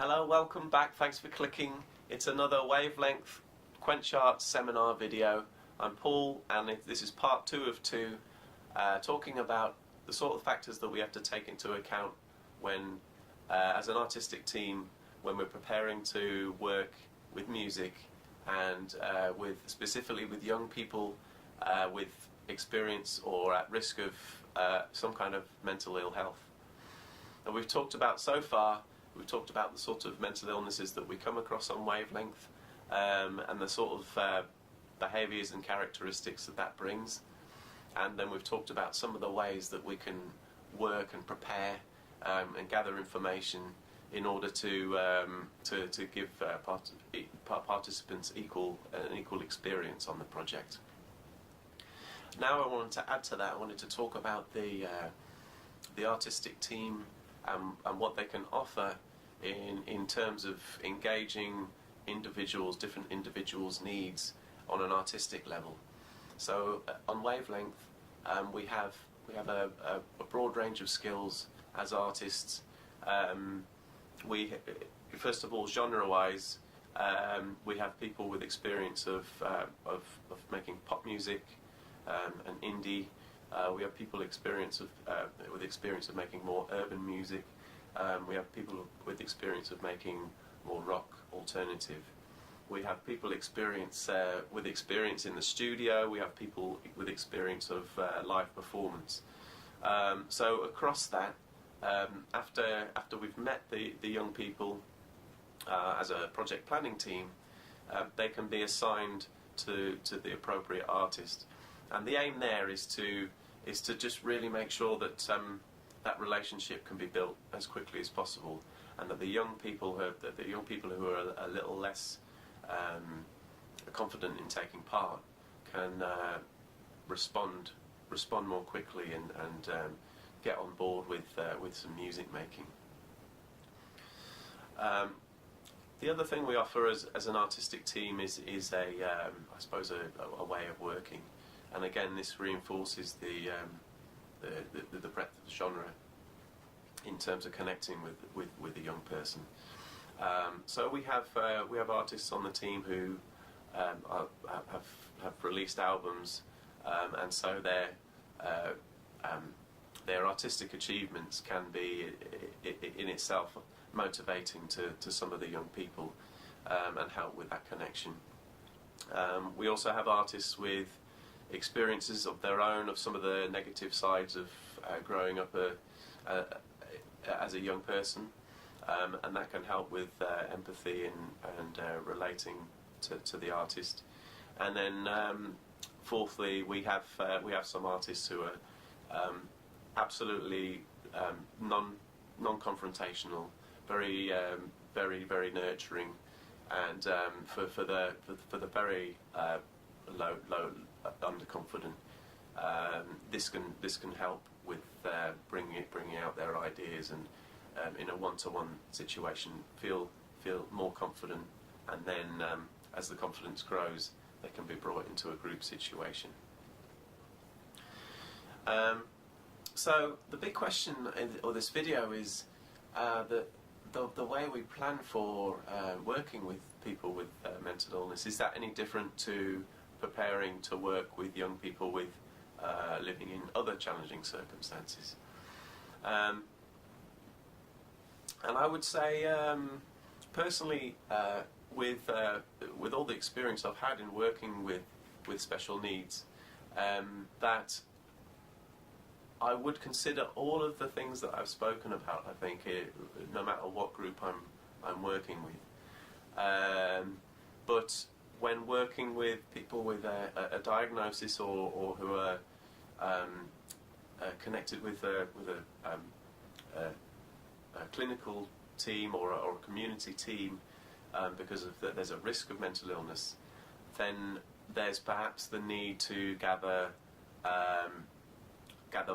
Hello, welcome back, thanks for clicking. It's another Wavelength Quench Arts seminar video. I'm Paul and this is part 2 of 2, talking about the sort of factors that we have to take into account when, as an artistic team, when we're preparing to work with music and specifically with young people with experience or at risk of some kind of mental ill health. And we've talked about so far, we've talked about the sort of mental illnesses that we come across on Wavelength and the sort of behaviours and characteristics that brings. And then we've talked about some of the ways that we can work and prepare and gather information in order to give participants an equal experience on the project. Now I wanted to add to that, I wanted to talk about the artistic team and what they can offer in terms of engaging different individuals' needs on an artistic level. So on Wavelength we have a broad range of skills as artists. We, first of all, genre-wise, we have people with experience of making pop music and indie. We have people with experience of making more urban music. We have people with experience of making more rock alternative. We have people with experience in the studio. We have people with experience of live performance. So across that, after we've met the young people as a project planning team, they can be assigned to the appropriate artist. And the aim there is to just really make sure that that relationship can be built as quickly as possible, and that the young people who are a little less confident in taking part can respond more quickly and get on board with some music making. The other thing we offer as an artistic team is I suppose a way of working. And again, this reinforces the breadth of the genre in terms of connecting with the young person. So we have artists on the team who have released albums, and so their artistic achievements can be in itself motivating to some of the young people and help with that connection. We also have artists with experiences of their own of some of the negative sides of growing up as a young person, and that can help with empathy and relating to the artist. And then fourthly, we have some artists who are absolutely non-confrontational, very nurturing, and for the very low underconfident, this can help with bringing out their ideas and in a one-to-one situation feel more confident, and then as the confidence grows, they can be brought into a group situation. So the big question in this video is the way we plan for working with people with mental illness. Is that any different to preparing to work with young people with living in other challenging circumstances? And I would say, personally, with all the experience I've had in working with special needs, that I would consider all of the things that I've spoken about, I think, no matter what group I'm working with. But when working with people with a diagnosis or who are connected with a clinical team or a community team, because there's a risk of mental illness, then there's perhaps the need to gather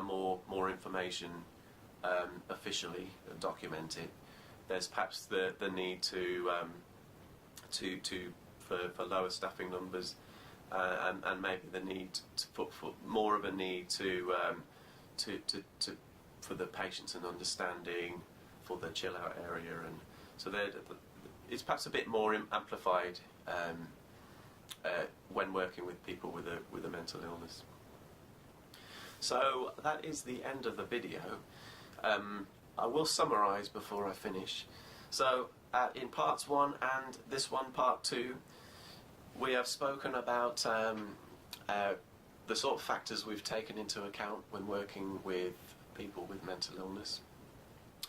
more information officially, document it. There's perhaps the need for lower staffing numbers, and maybe the need for more of a need for the patients and understanding, for the chill out area, and So it's perhaps a bit more amplified when working with people with a mental illness. So that is the end of the video. I will summarise before I finish. So in parts 1 and this one, part 2, we have spoken about the sort of factors we've taken into account when working with people with mental illness.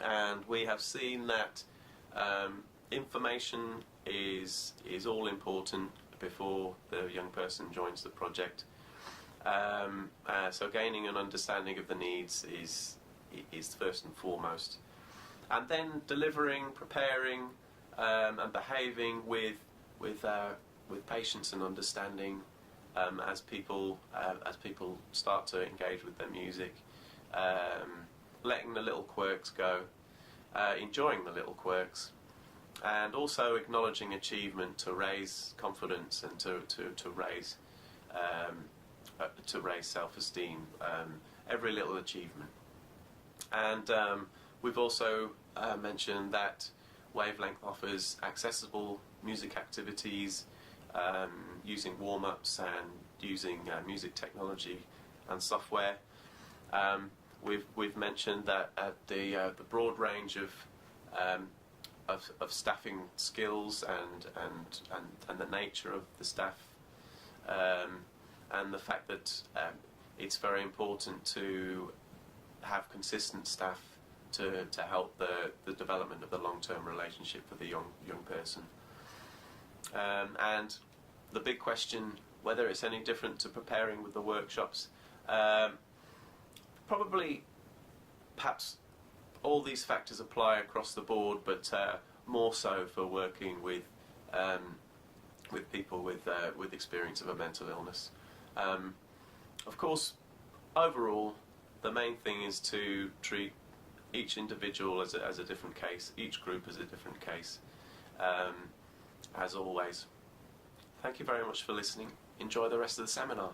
And we have seen that information is all important before the young person joins the project. So gaining an understanding of the needs is first and foremost. And then delivering, preparing, and behaving with patience and understanding as people start to engage with their music, letting the little quirks go, enjoying the little quirks, and also acknowledging achievement to raise confidence and to raise self-esteem. Every little achievement. And we've also mentioned that Wavelength offers accessible music activities using warm-ups and using music technology and software. We've mentioned that the broad range of staffing skills and the nature of the staff, and the fact that it's very important to have consistent staff to help the development of the long-term relationship for the young person. And the big question, whether it's any different to preparing with the workshops, probably, perhaps all these factors apply across the board, but more so for working with people with experience of a mental illness. Of course, overall, the main thing is to treat each individual as a different case, each group as a different case. As always, thank you very much for listening. Enjoy the rest of the seminar.